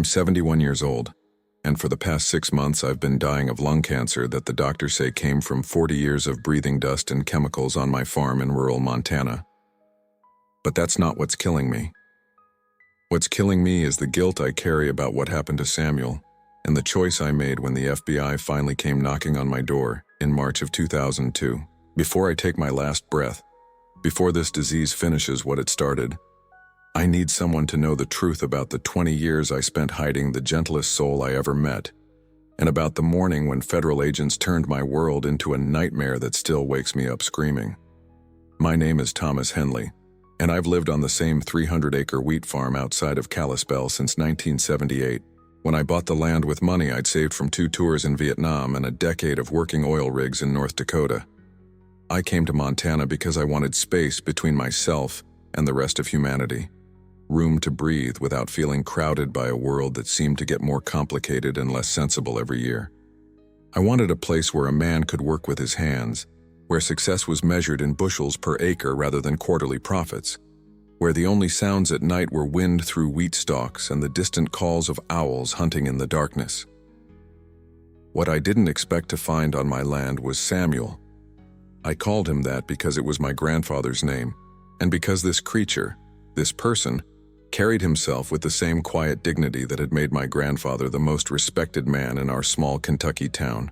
I'm 71 years old, and for the past 6 months I've been dying of lung cancer that the doctors say came from 40 years of breathing dust and chemicals on my farm in rural Montana. But that's not what's killing me. What's killing me is the guilt I carry about what happened to Samuel and the choice I made when the FBI finally came knocking on my door in March of 2002. Before I take my last breath, before this disease finishes what it started, I need someone to know the truth about the 20 years I spent hiding the gentlest soul I ever met, and about the morning when federal agents turned my world into a nightmare that still wakes me up screaming. My name is Thomas Henley, and I've lived on the same 300-acre wheat farm outside of Kalispell since 1978, when I bought the land with money I'd saved from 2 tours in Vietnam and a decade of working oil rigs in North Dakota. I came to Montana because I wanted space between myself and the rest of humanity. Room to breathe without feeling crowded by a world that seemed to get more complicated and less sensible every year. I wanted a place where a man could work with his hands, where success was measured in bushels per acre rather than quarterly profits, where the only sounds at night were wind through wheat stalks and the distant calls of owls hunting in the darkness. What I didn't expect to find on my land was Samuel. I called him that because it was my grandfather's name, and because this creature, this person, carried himself with the same quiet dignity that had made my grandfather the most respected man in our small Kentucky town.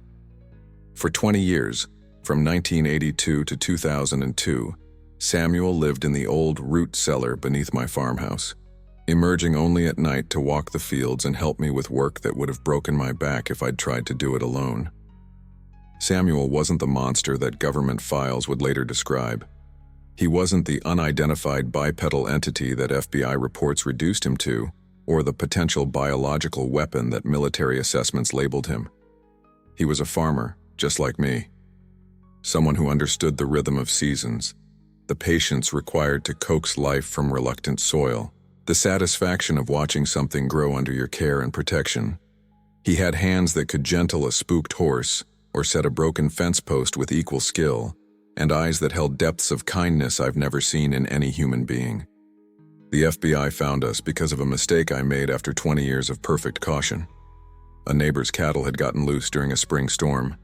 For 20 years, from 1982 to 2002, Samuel lived in the old root cellar beneath my farmhouse, emerging only at night to walk the fields and help me with work that would have broken my back if I'd tried to do it alone. Samuel wasn't the monster that government files would later describe. He wasn't the unidentified bipedal entity that FBI reports reduced him to, or the potential biological weapon that military assessments labeled him. He was a farmer, just like me. Someone who understood the rhythm of seasons, the patience required to coax life from reluctant soil, the satisfaction of watching something grow under your care and protection. He had hands that could gentle a spooked horse or set a broken fence post with equal skill, and eyes that held depths of kindness I've never seen in any human being. The FBI found us because of a mistake I made after 20 years of perfect caution. A neighbor's cattle had gotten loose during a spring storm,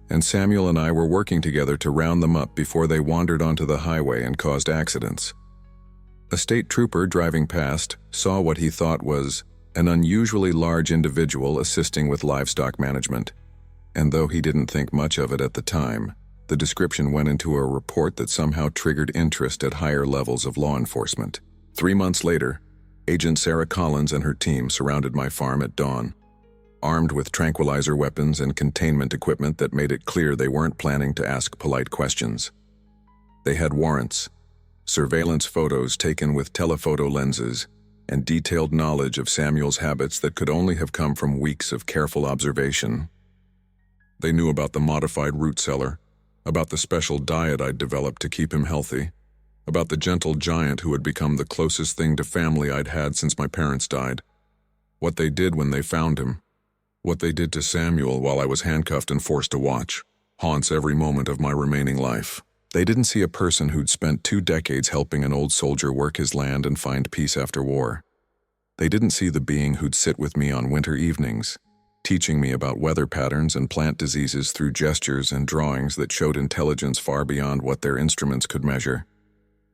and Samuel and I were working together to round them up before they wandered onto the highway and caused accidents. A state trooper driving past saw what he thought was an unusually large individual assisting with livestock management, and though he didn't think much of it at the time, the description went into a report that somehow triggered interest at higher levels of law enforcement. 3 months later, Agent Sarah Collins and her team surrounded my farm at dawn, armed with tranquilizer weapons and containment equipment that made it clear they weren't planning to ask polite questions. They had warrants, surveillance photos taken with telephoto lenses, and detailed knowledge of Samuel's habits that could only have come from weeks of careful observation. They knew about the modified root cellar, about the special diet I'd developed to keep him healthy, about the gentle giant who had become the closest thing to family I'd had since my parents died, what they did when they found him, what they did to Samuel while I was handcuffed and forced to watch, haunts every moment of my remaining life. They didn't see a person who'd spent 2 decades helping an old soldier work his land and find peace after war. They didn't see the being who'd sit with me on winter evenings, teaching me about weather patterns and plant diseases through gestures and drawings that showed intelligence far beyond what their instruments could measure.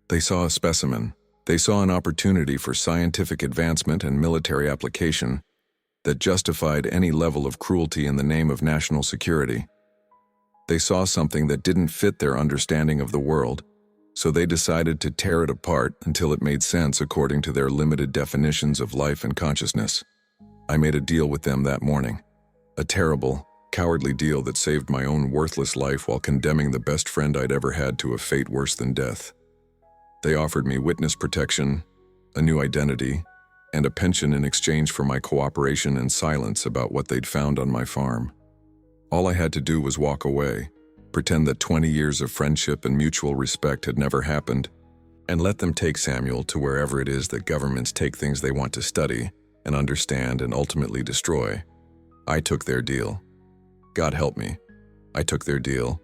They saw a specimen. They saw an opportunity for scientific advancement and military application that justified any level of cruelty in the name of national security. They saw something that didn't fit their understanding of the world, so they decided to tear it apart until it made sense according to their limited definitions of life and consciousness. I made a deal with them that morning. A terrible, cowardly deal that saved my own worthless life while condemning the best friend I'd ever had to a fate worse than death. They offered me witness protection, a new identity, and a pension in exchange for my cooperation and silence about what they'd found on my farm. All I had to do was walk away, pretend that 20 years of friendship and mutual respect had never happened, and let them take Samuel to wherever it is that governments take things they want to study and understand and ultimately destroy. I took their deal. God help me. I took their deal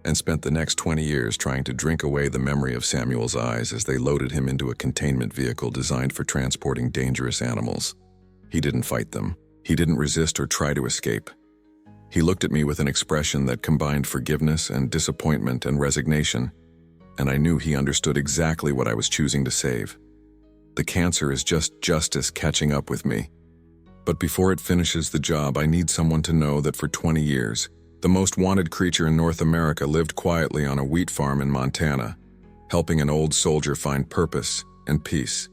and spent the next 20 years trying to drink away the memory of Samuel's eyes as they loaded him into a containment vehicle designed for transporting dangerous animals. He didn't fight them. He didn't resist or try to escape. He looked at me with an expression that combined forgiveness and disappointment and resignation, and I knew he understood exactly what I was choosing to save. The cancer is just justice catching up with me. But before it finishes the job, I need someone to know that for 20 years, the most wanted creature in North America lived quietly on a wheat farm in Montana, helping an old soldier find purpose and peace.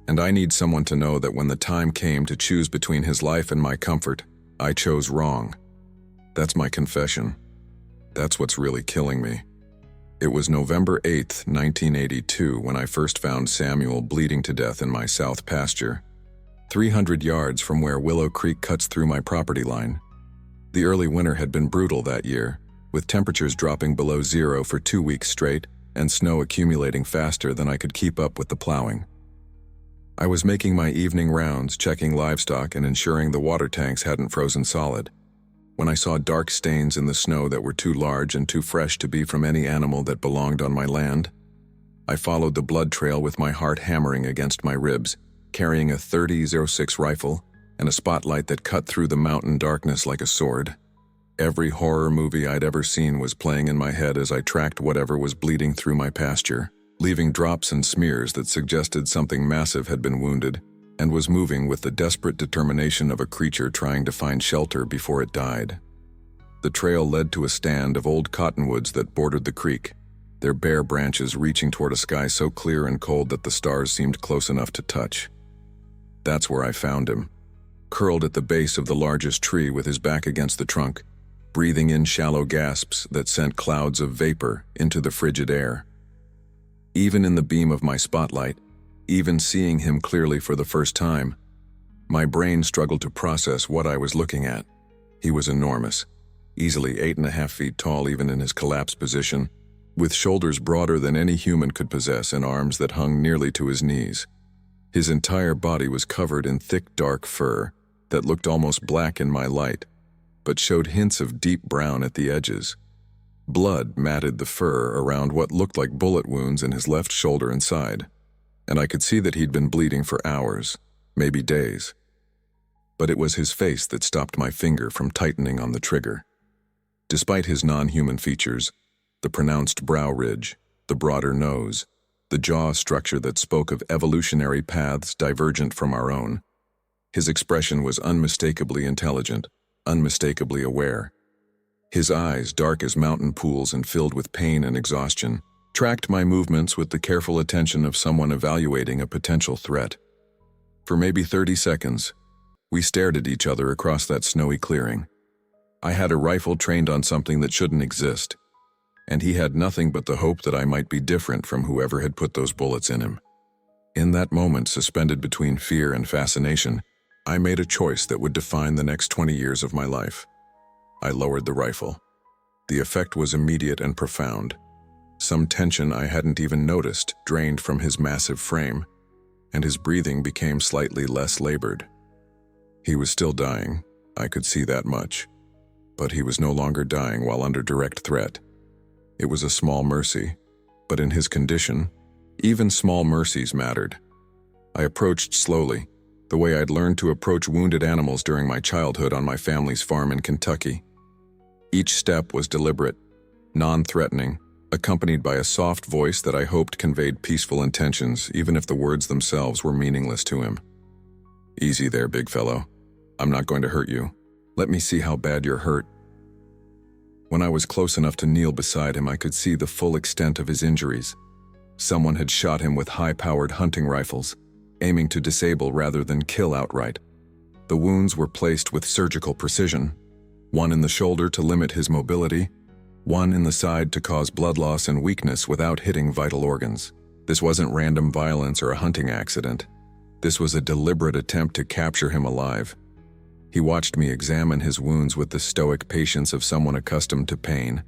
And I need someone to know that when the time came to choose between his life and my comfort, I chose wrong. That's my confession. That's what's really killing me. It was November 8th, 1982, when I first found Samuel bleeding to death in my south pasture, 300 yards from where Willow Creek cuts through my property line. The early winter had been brutal that year, with temperatures dropping below zero for 2 weeks straight and snow accumulating faster than I could keep up with the plowing. I was making my evening rounds, checking livestock and ensuring the water tanks hadn't frozen solid, when I saw dark stains in the snow that were too large and too fresh to be from any animal that belonged on my land. I followed the blood trail with my heart hammering against my ribs, carrying a .30-06 rifle and a spotlight that cut through the mountain darkness like a sword. Every horror movie I'd ever seen was playing in my head as I tracked whatever was bleeding through my pasture, leaving drops and smears that suggested something massive had been wounded and was moving with the desperate determination of a creature trying to find shelter before it died. The trail led to a stand of old cottonwoods that bordered the creek, their bare branches reaching toward a sky so clear and cold that the stars seemed close enough to touch. That's where I found him, curled at the base of the largest tree with his back against the trunk, breathing in shallow gasps that sent clouds of vapor into the frigid air. Even in the beam of my spotlight, even seeing him clearly for the first time, my brain struggled to process what I was looking at. He was enormous, easily 8.5 feet tall even in his collapsed position, with shoulders broader than any human could possess and arms that hung nearly to his knees. His entire body was covered in thick dark fur that looked almost black in my light, but showed hints of deep brown at the edges. Blood matted the fur around what looked like bullet wounds in his left shoulder and side, and I could see that he'd been bleeding for hours, maybe days. But it was his face that stopped my finger from tightening on the trigger. Despite his non-human features, the pronounced brow ridge, the broader nose, the jaw structure that spoke of evolutionary paths divergent from our own, his expression was unmistakably intelligent, unmistakably aware. His eyes, dark as mountain pools and filled with pain and exhaustion, tracked my movements with the careful attention of someone evaluating a potential threat. For maybe 30 seconds, we stared at each other across that snowy clearing. I had a rifle trained on something that shouldn't exist, and he had nothing but the hope that I might be different from whoever had put those bullets in him. In that moment, suspended between fear and fascination, I made a choice that would define the next 20 years of my life. I lowered the rifle. The effect was immediate and profound. Some tension I hadn't even noticed drained from his massive frame, and his breathing became slightly less labored. He was still dying, I could see that much, but he was no longer dying while under direct threat. It was a small mercy, but in his condition, even small mercies mattered. I approached slowly, the way I'd learned to approach wounded animals during my childhood on my family's farm in Kentucky. Each step was deliberate, non-threatening, accompanied by a soft voice that I hoped conveyed peaceful intentions, even if the words themselves were meaningless to him. "Easy there, big fellow. I'm not going to hurt you. Let me see how bad you're hurt." When I was close enough to kneel beside him, I could see the full extent of his injuries. Someone had shot him with high-powered hunting rifles, aiming to disable rather than kill outright. The wounds were placed with surgical precision, one in the shoulder to limit his mobility, one in the side to cause blood loss and weakness without hitting vital organs. This wasn't random violence or a hunting accident. This was a deliberate attempt to capture him alive. He watched me examine his wounds with the stoic patience of someone accustomed to pain,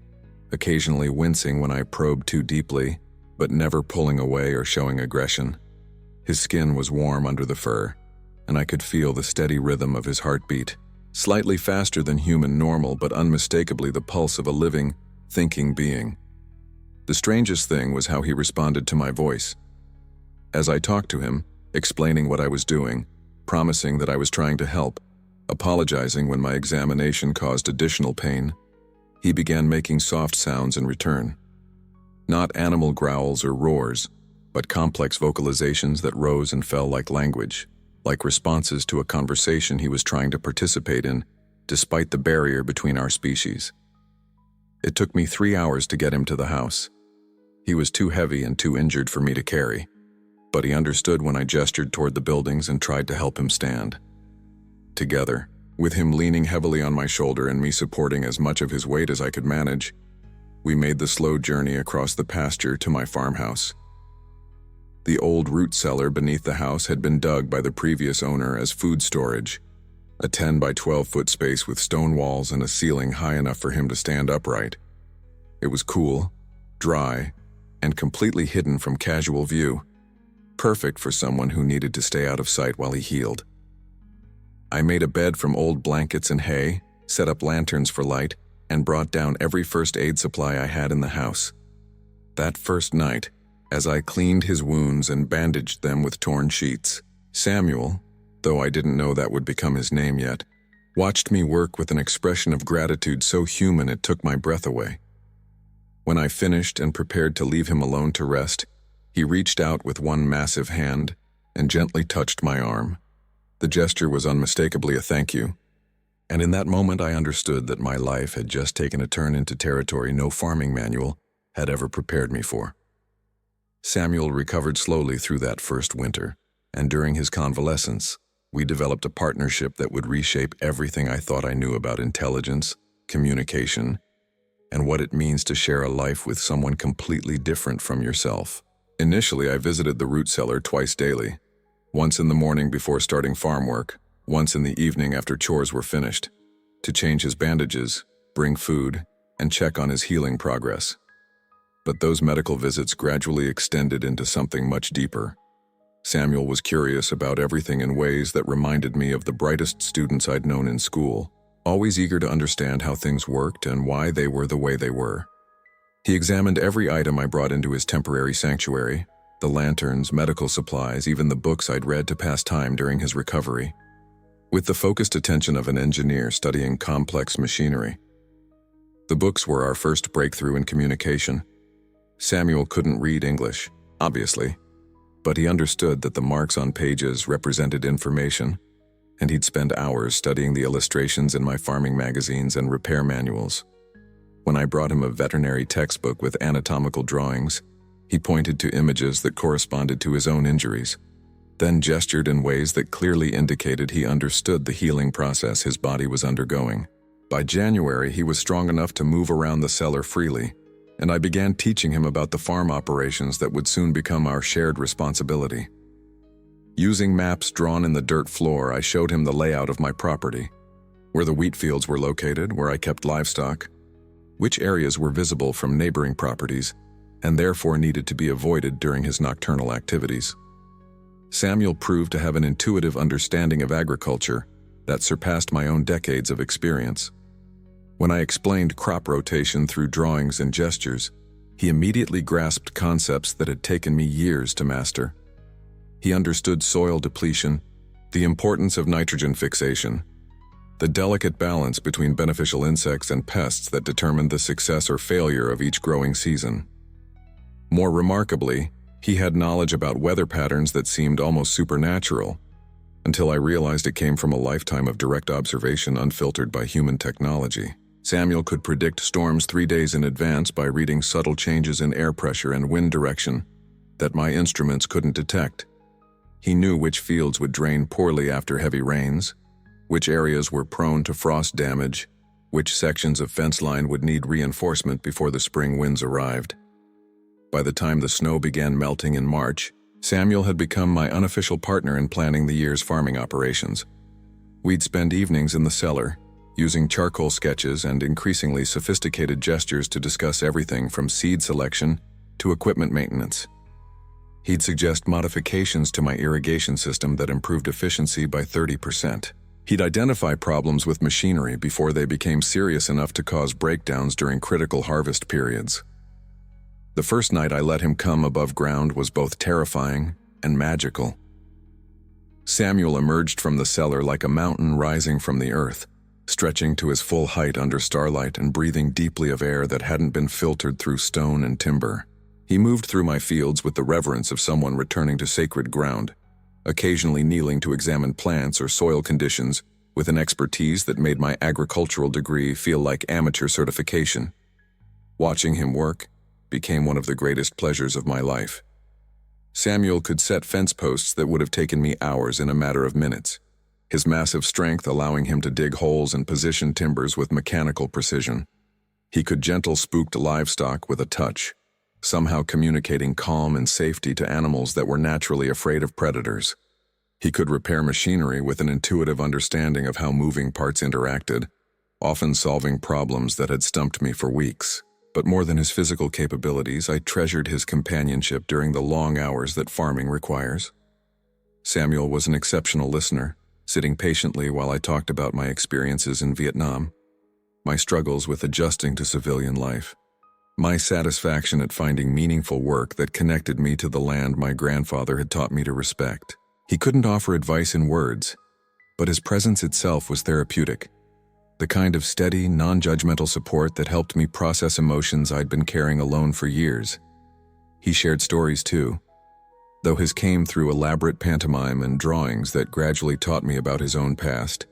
occasionally wincing when I probed too deeply, but never pulling away or showing aggression. His skin was warm under the fur, and I could feel the steady rhythm of his heartbeat, slightly faster than human normal but unmistakably the pulse of a living, thinking being. The strangest thing was how he responded to my voice. As I talked to him, explaining what I was doing, promising that I was trying to help, apologizing when my examination caused additional pain. He began making soft sounds in return. Not animal growls or roars, but complex vocalizations that rose and fell like language, like responses to a conversation he was trying to participate in, despite the barrier between our species. It took me 3 hours to get him to the house. He was too heavy and too injured for me to carry, but he understood when I gestured toward the buildings and tried to help him stand. Together, with him leaning heavily on my shoulder and me supporting as much of his weight as I could manage, we made the slow journey across the pasture to my farmhouse. The old root cellar beneath the house had been dug by the previous owner as food storage, a 10 by 12 foot space with stone walls and a ceiling high enough for him to stand upright. It was cool, dry, and completely hidden from casual view, perfect for someone who needed to stay out of sight while he healed. I made a bed from old blankets and hay, set up lanterns for light, and brought down every first aid supply I had in the house. That first night, as I cleaned his wounds and bandaged them with torn sheets, Samuel, though I didn't know that would become his name yet, watched me work with an expression of gratitude so human it took my breath away. When I finished and prepared to leave him alone to rest, he reached out with one massive hand and gently touched my arm. The gesture was unmistakably a thank you, and in that moment I understood that my life had just taken a turn into territory no farming manual had ever prepared me for. Samuel recovered slowly through that first winter, and during his convalescence, we developed a partnership that would reshape everything I thought I knew about intelligence, communication, and what it means to share a life with someone completely different from yourself. Initially, I visited the root cellar twice daily, once in the morning before starting farm work, once in the evening after chores were finished, to change his bandages, bring food, and check on his healing progress. But those medical visits gradually extended into something much deeper. Samuel was curious about everything in ways that reminded me of the brightest students I'd known in school, always eager to understand how things worked and why they were the way they were. He examined every item I brought into his temporary sanctuary, the lanterns, medical supplies, even the books I'd read to pass time during his recovery, with the focused attention of an engineer studying complex machinery. The books were our first breakthrough in communication. Samuel couldn't read English, obviously, but he understood that the marks on pages represented information, and he'd spend hours studying the illustrations in my farming magazines and repair manuals. When I brought him a veterinary textbook with anatomical drawings, he pointed to images that corresponded to his own injuries, then gestured in ways that clearly indicated he understood the healing process his body was undergoing. By January, he was strong enough to move around the cellar freely, and I began teaching him about the farm operations that would soon become our shared responsibility. Using maps drawn in the dirt floor, I showed him the layout of my property, where the wheat fields were located, where I kept livestock, which areas were visible from neighboring properties, and therefore needed to be avoided during his nocturnal activities. Samuel proved to have an intuitive understanding of agriculture that surpassed my own decades of experience. When I explained crop rotation through drawings and gestures, he immediately grasped concepts that had taken me years to master. He understood soil depletion, the importance of nitrogen fixation, the delicate balance between beneficial insects and pests that determined the success or failure of each growing season. More remarkably, he had knowledge about weather patterns that seemed almost supernatural, until I realized it came from a lifetime of direct observation unfiltered by human technology. Samuel could predict storms 3 days in advance by reading subtle changes in air pressure and wind direction that my instruments couldn't detect. He knew which fields would drain poorly after heavy rains, which areas were prone to frost damage, which sections of fence line would need reinforcement before the spring winds arrived. By the time the snow began melting in March, Samuel had become my unofficial partner in planning the year's farming operations. We'd spend evenings in the cellar, using charcoal sketches and increasingly sophisticated gestures to discuss everything from seed selection to equipment maintenance. He'd suggest modifications to my irrigation system that improved efficiency by 30%. He'd identify problems with machinery before they became serious enough to cause breakdowns during critical harvest periods. The first night I let him come above ground was both terrifying and magical. Samuel emerged from the cellar like a mountain rising from the earth, stretching to his full height under starlight and breathing deeply of air that hadn't been filtered through stone and timber. He moved through my fields with the reverence of someone returning to sacred ground, occasionally kneeling to examine plants or soil conditions with an expertise that made my agricultural degree feel like amateur certification. Watching him work became one of the greatest pleasures of my life. Samuel could set fence posts that would have taken me hours in a matter of minutes, his massive strength allowing him to dig holes and position timbers with mechanical precision. He could gentle spooked livestock with a touch, somehow communicating calm and safety to animals that were naturally afraid of predators. He could repair machinery with an intuitive understanding of how moving parts interacted, often solving problems that had stumped me for weeks. But more than his physical capabilities, I treasured his companionship during the long hours that farming requires. Samuel was an exceptional listener, sitting patiently while I talked about my experiences in Vietnam, my struggles with adjusting to civilian life, my satisfaction at finding meaningful work that connected me to the land my grandfather had taught me to respect. He couldn't offer advice in words, but his presence itself was therapeutic. The kind of steady, non-judgmental support that helped me process emotions I'd been carrying alone for years. He shared stories too, though his came through elaborate pantomime and drawings that gradually taught me about his own past.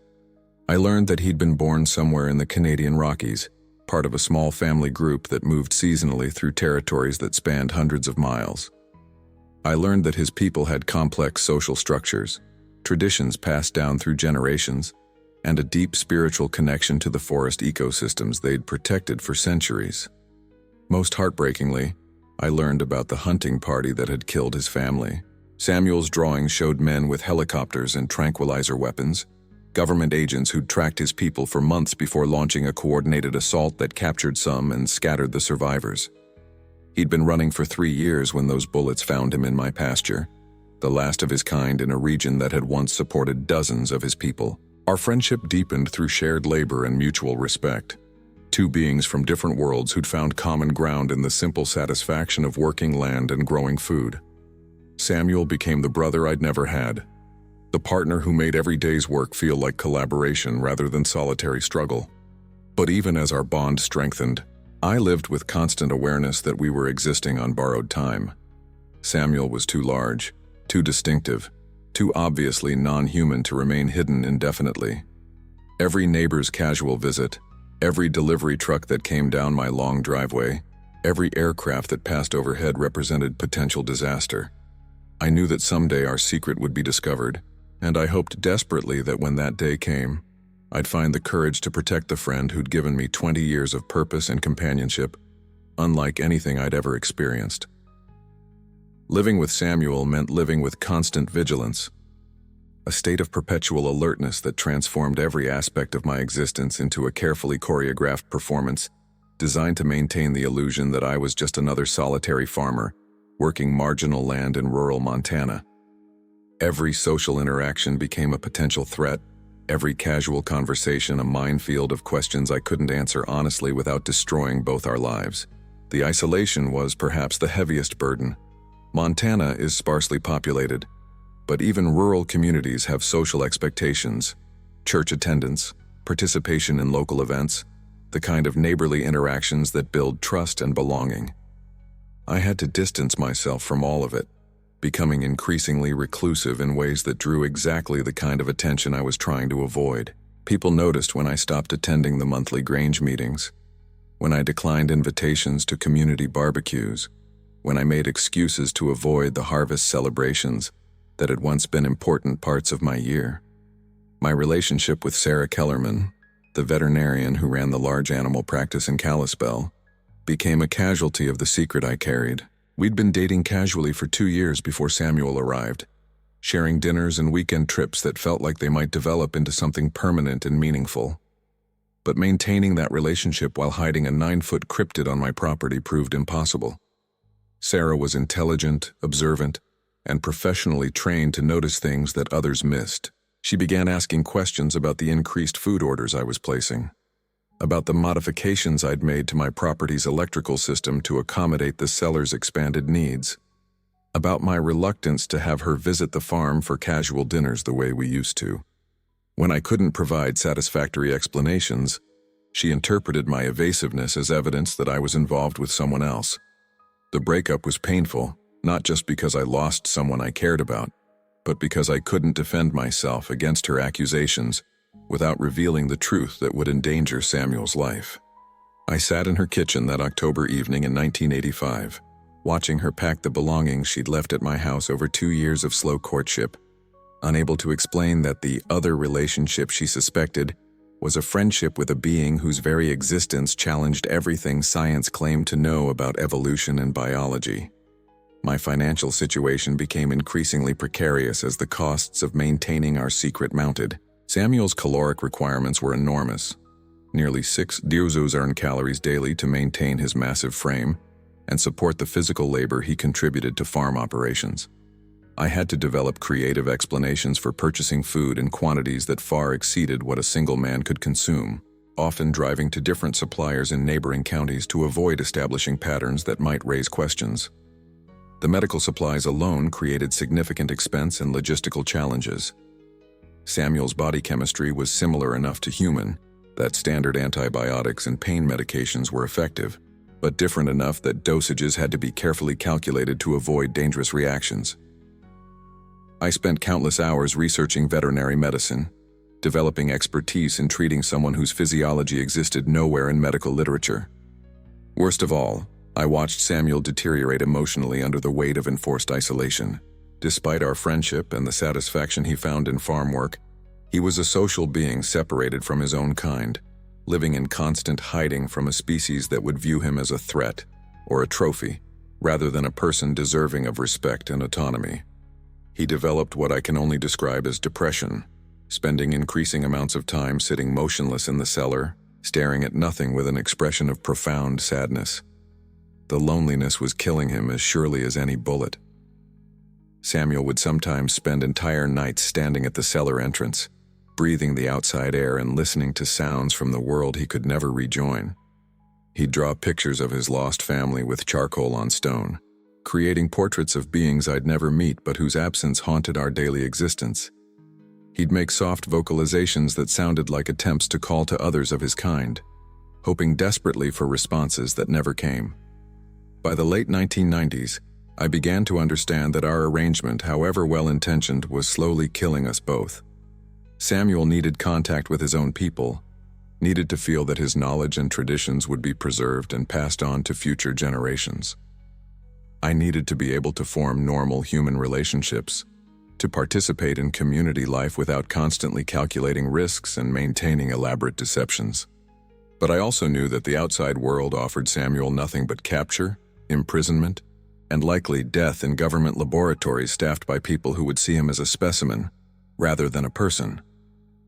I learned that he'd been born somewhere in the Canadian Rockies, part of a small family group that moved seasonally through territories that spanned hundreds of miles. I learned that his people had complex social structures, traditions passed down through generations, and a deep spiritual connection to the forest ecosystems they'd protected for centuries. Most heartbreakingly, I learned about the hunting party that had killed his family. Samuel's drawings showed men with helicopters and tranquilizer weapons, government agents who'd tracked his people for months before launching a coordinated assault that captured some and scattered the survivors. He'd been running for 3 years when those bullets found him in my pasture, the last of his kind in a region that had once supported dozens of his people. Our friendship deepened through shared labor and mutual respect. Two beings from different worlds who'd found common ground in the simple satisfaction of working land and growing food. Samuel became the brother I'd never had, the partner who made every day's work feel like collaboration rather than solitary struggle. But even as our bond strengthened, I lived with constant awareness that we were existing on borrowed time. Samuel was too large, too distinctive, too obviously non-human to remain hidden indefinitely. Every neighbor's casual visit, every delivery truck that came down my long driveway, every aircraft that passed overhead represented potential disaster. I knew that someday our secret would be discovered, and I hoped desperately that when that day came, I'd find the courage to protect the friend who'd given me 20 years of purpose and companionship, unlike anything I'd ever experienced. Living with Samuel meant living with constant vigilance, a state of perpetual alertness that transformed every aspect of my existence into a carefully choreographed performance designed to maintain the illusion that I was just another solitary farmer working marginal land in rural Montana. Every social interaction became a potential threat, every casual conversation a minefield of questions I couldn't answer honestly without destroying both our lives. The isolation was perhaps the heaviest burden. Montana is sparsely populated, but even rural communities have social expectations, church attendance, participation in local events, the kind of neighborly interactions that build trust and belonging. I had to distance myself from all of it, becoming increasingly reclusive in ways that drew exactly the kind of attention I was trying to avoid. People noticed when I stopped attending the monthly Grange meetings, when I declined invitations to community barbecues, when I made excuses to avoid the harvest celebrations that had once been important parts of my year. My relationship with Sarah Kellerman, the veterinarian who ran the large animal practice in Kalispell, became a casualty of the secret I carried. We'd been dating casually for 2 years before Samuel arrived, sharing dinners and weekend trips that felt like they might develop into something permanent and meaningful. But maintaining that relationship while hiding a 9-foot cryptid on my property proved impossible. Sarah was intelligent, observant, and professionally trained to notice things that others missed. She began asking questions about the increased food orders I was placing, about the modifications I'd made to my property's electrical system to accommodate the seller's expanded needs. about my reluctance to have her visit the farm for casual dinners the way we used to. When I couldn't provide satisfactory explanations, she interpreted my evasiveness as evidence that I was involved with someone else. The breakup was painful, not just because I lost someone I cared about, but because I couldn't defend myself against her accusations without revealing the truth that would endanger Samuel's life. I sat in her kitchen that October evening in 1985, watching her pack the belongings she'd left at my house over 2 years of slow courtship, unable to explain that the other relationship she suspected was a friendship with a being whose very existence challenged everything science claimed to know about evolution and biology. My financial situation became increasingly precarious as the costs of maintaining our secret mounted. Samuel's caloric requirements were enormous, nearly 6,000 calories daily to maintain his massive frame and support the physical labor he contributed to farm operations. I had to develop creative explanations for purchasing food in quantities that far exceeded what a single man could consume, often driving to different suppliers in neighboring counties to avoid establishing patterns that might raise questions. The medical supplies alone created significant expense and logistical challenges. Samuel's body chemistry was similar enough to human that standard antibiotics and pain medications were effective, but different enough that dosages had to be carefully calculated to avoid dangerous reactions. I spent countless hours researching veterinary medicine, developing expertise in treating someone whose physiology existed nowhere in medical literature. Worst of all, I watched Samuel deteriorate emotionally under the weight of enforced isolation. Despite our friendship and the satisfaction he found in farm work, he was a social being separated from his own kind, living in constant hiding from a species that would view him as a threat or a trophy, rather than a person deserving of respect and autonomy. He developed what I can only describe as depression, spending increasing amounts of time sitting motionless in the cellar, staring at nothing with an expression of profound sadness. The loneliness was killing him as surely as any bullet. Samuel would sometimes spend entire nights standing at the cellar entrance, breathing the outside air and listening to sounds from the world he could never rejoin. He'd draw pictures of his lost family with charcoal on stone, creating portraits of beings I'd never meet but whose absence haunted our daily existence. He'd make soft vocalizations that sounded like attempts to call to others of his kind, hoping desperately for responses that never came. By the late 1990s, I began to understand that our arrangement, however well-intentioned, was slowly killing us both. Samuel needed contact with his own people, needed to feel that his knowledge and traditions would be preserved and passed on to future generations. I needed to be able to form normal human relationships, to participate in community life without constantly calculating risks and maintaining elaborate deceptions. But I also knew that the outside world offered Samuel nothing but capture, imprisonment, and likely death in government laboratories staffed by people who would see him as a specimen, rather than a person.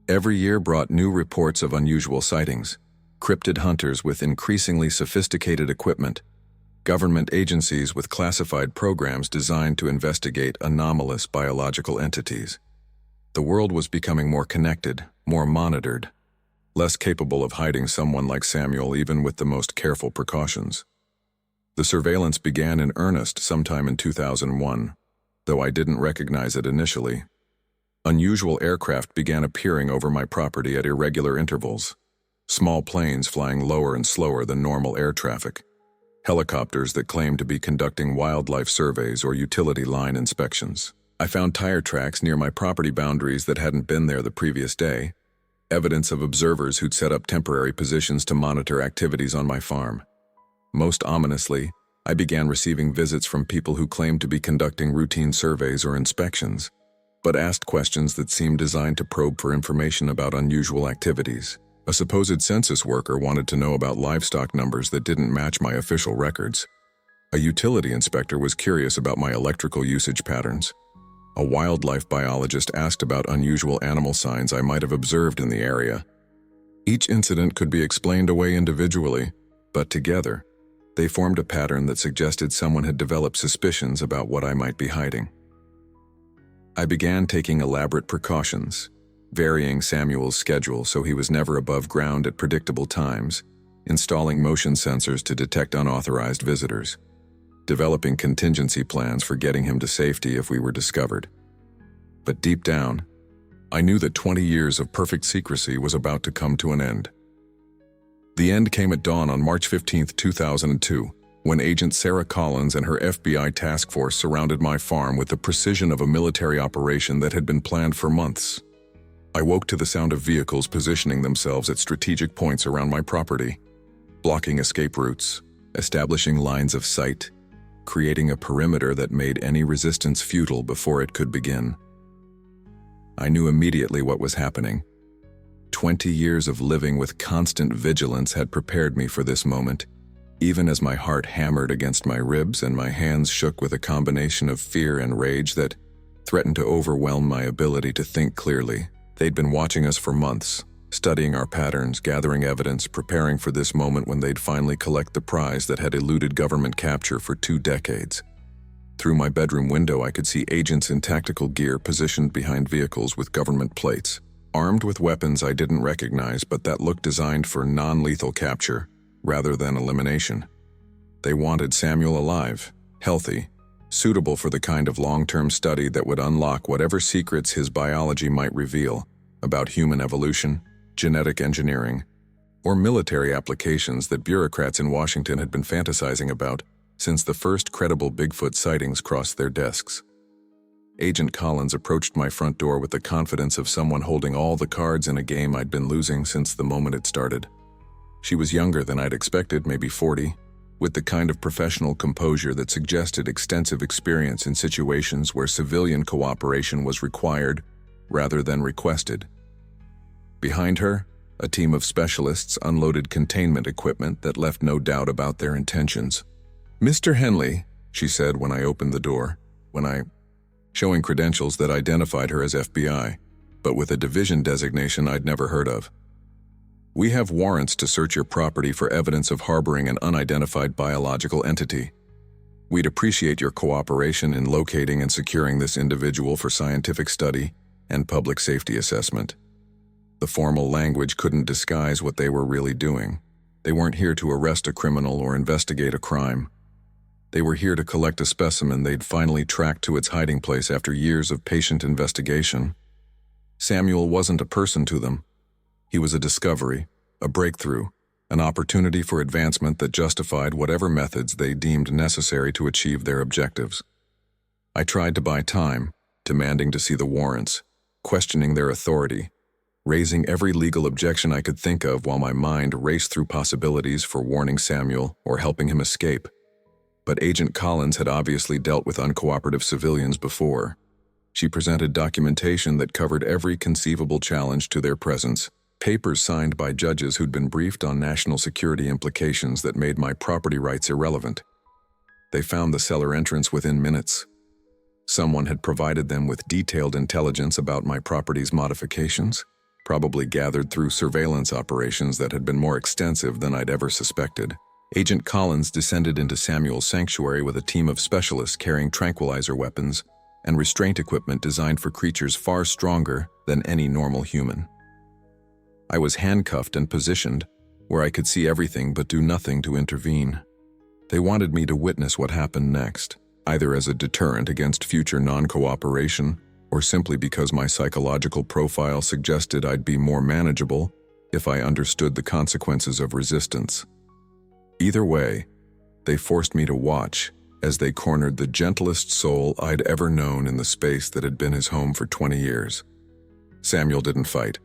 Every year brought new reports of unusual sightings, cryptid hunters with increasingly sophisticated equipment, government agencies with classified programs designed to investigate anomalous biological entities. The world was becoming more connected, more monitored, less capable of hiding someone like Samuel even with the most careful precautions. The surveillance began in earnest sometime in 2001, though I didn't recognize it initially. Unusual aircraft began appearing over my property at irregular intervals, small planes flying lower and slower than normal air traffic, helicopters that claimed to be conducting wildlife surveys or utility line inspections. I found tire tracks near my property boundaries that hadn't been there the previous day, evidence of observers who'd set up temporary positions to monitor activities on my farm. Most ominously, I began receiving visits from people who claimed to be conducting routine surveys or inspections, but asked questions that seemed designed to probe for information about unusual activities. A supposed census worker wanted to know about livestock numbers that didn't match my official records. A utility inspector was curious about my electrical usage patterns. A wildlife biologist asked about unusual animal signs I might have observed in the area. Each incident could be explained away individually, but together, they formed a pattern that suggested someone had developed suspicions about what I might be hiding. I began taking elaborate precautions, varying Samuel's schedule so he was never above ground at predictable times, installing motion sensors to detect unauthorized visitors. developing contingency plans for getting him to safety if we were discovered. But deep down, I knew that 20 years of perfect secrecy was about to come to an end. The end came at dawn on March 15, 2002, when Agent Sarah Collins and her FBI task force surrounded my farm with the precision of a military operation that had been planned for months. I woke to the sound of vehicles positioning themselves at strategic points around my property, blocking escape routes, establishing lines of sight, creating a perimeter that made any resistance futile before it could begin. I knew immediately what was happening. 20 years of living with constant vigilance had prepared me for this moment, even as my heart hammered against my ribs and my hands shook with a combination of fear and rage that threatened to overwhelm my ability to think clearly. They'd been watching us for months, studying our patterns, gathering evidence, preparing for this moment when they'd finally collect the prize that had eluded government capture for 2 decades. Through my bedroom window, I could see agents in tactical gear positioned behind vehicles with government plates, armed with weapons I didn't recognize but that looked designed for non-lethal capture rather than elimination. They wanted Samuel alive, healthy, suitable for the kind of long-term study that would unlock whatever secrets his biology might reveal about human evolution, genetic engineering, or military applications that bureaucrats in Washington had been fantasizing about since the first credible Bigfoot sightings crossed their desks. Agent Collins approached my front door with the confidence of someone holding all the cards in a game I'd been losing since the moment it started. She was younger than I'd expected, maybe 40, with the kind of professional composure that suggested extensive experience in situations where civilian cooperation was required rather than requested. Behind her, a team of specialists unloaded containment equipment that left no doubt about their intentions. "Mr. Henley," she said when I opened the door, showing credentials that identified her as FBI, but with a division designation I'd never heard of. "We have warrants to search your property for evidence of harboring an unidentified biological entity. We'd appreciate your cooperation in locating and securing this individual for scientific study and public safety assessment." The formal language couldn't disguise what they were really doing. They weren't here to arrest a criminal or investigate a crime. They were here to collect a specimen they'd finally tracked to its hiding place after years of patient investigation. Samuel wasn't a person to them. He was a discovery, a breakthrough, an opportunity for advancement that justified whatever methods they deemed necessary to achieve their objectives. I tried to buy time, demanding to see the warrants, questioning their authority, raising every legal objection I could think of while my mind raced through possibilities for warning Samuel or helping him escape. But Agent Collins had obviously dealt with uncooperative civilians before. She presented documentation that covered every conceivable challenge to their presence, papers signed by judges who'd been briefed on national security implications that made my property rights irrelevant. They found the cellar entrance within minutes. Someone had provided them with detailed intelligence about my property's modifications, probably gathered through surveillance operations that had been more extensive than I'd ever suspected. Agent Collins descended into Samuel's sanctuary with a team of specialists carrying tranquilizer weapons and restraint equipment designed for creatures far stronger than any normal human. I was handcuffed and positioned where I could see everything but do nothing to intervene. They wanted me to witness what happened next, either as a deterrent against future non-cooperation or simply because my psychological profile suggested I'd be more manageable if I understood the consequences of resistance. Either way, they forced me to watch as they cornered the gentlest soul I'd ever known in the space that had been his home for 20 years. Samuel didn't fight.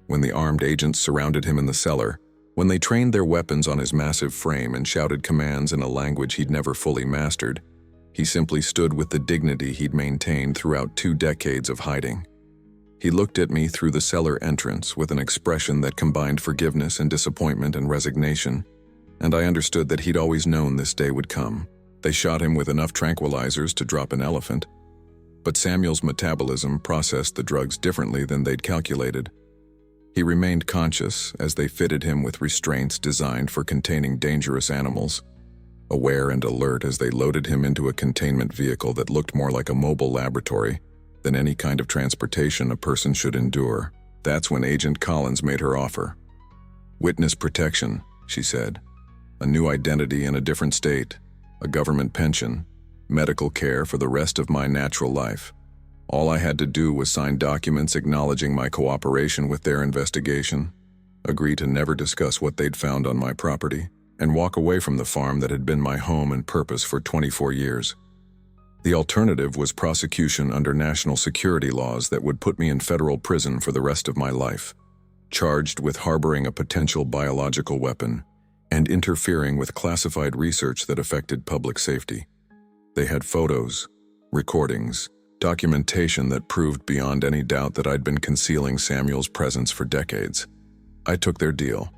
When the armed agents surrounded him in the cellar, when they trained their weapons on his massive frame and shouted commands in a language he'd never fully mastered, he simply stood with the dignity he'd maintained throughout 2 decades of hiding. He looked at me through the cellar entrance with an expression that combined forgiveness and disappointment and resignation, and I understood that he'd always known this day would come. They shot him with enough tranquilizers to drop an elephant, but Samuel's metabolism processed the drugs differently than they'd calculated. He remained conscious as they fitted him with restraints designed for containing dangerous animals, aware and alert as they loaded him into a containment vehicle that looked more like a mobile laboratory than any kind of transportation a person should endure. That's when Agent Collins made her offer. "Witness protection," she said. "A new identity in a different state. a government pension, medical care for the rest of my natural life. All I had to do was sign documents acknowledging my cooperation with their investigation, agree to never discuss what they'd found on my property, and walk away from the farm that had been my home and purpose for 24 years. The alternative was prosecution under national security laws that would put me in federal prison for the rest of my life, charged with harboring a potential biological weapon and interfering with classified research that affected public safety. They had photos, recordings, documentation that proved beyond any doubt that I'd been concealing Samuel's presence for decades. I took their deal.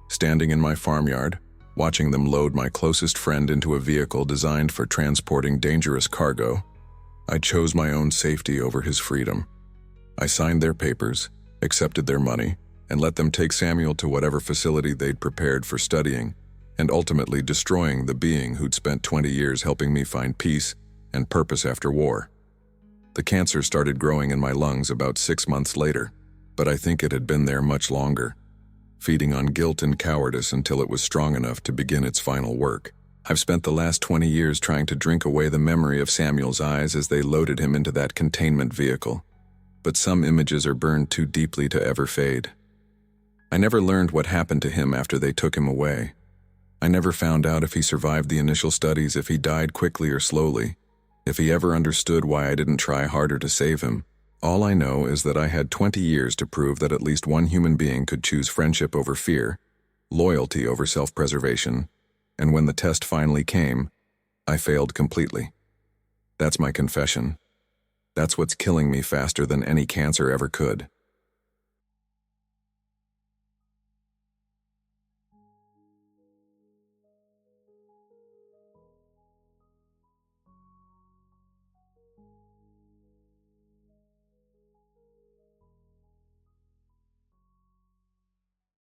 Standing in my farmyard, watching them load my closest friend into a vehicle designed for transporting dangerous cargo, I chose my own safety over his freedom. I signed their papers, accepted their money, and let them take Samuel to whatever facility they'd prepared for studying, and ultimately destroying the being who'd spent 20 years helping me find peace and purpose after war. The cancer started growing in my lungs about 6 months later, but I think it had been there much longer, feeding on guilt and cowardice until it was strong enough to begin its final work. I've spent the last 20 years trying to drink away the memory of Samuel's eyes as they loaded him into that containment vehicle, but some images are burned too deeply to ever fade. I never learned what happened to him after they took him away. I never found out if he survived the initial studies, if he died quickly or slowly, if he ever understood why I didn't try harder to save him. All I know is that I had 20 years to prove that at least one human being could choose friendship over fear, loyalty over self-preservation, and when the test finally came, I failed completely. That's my confession. That's what's killing me faster than any cancer ever could.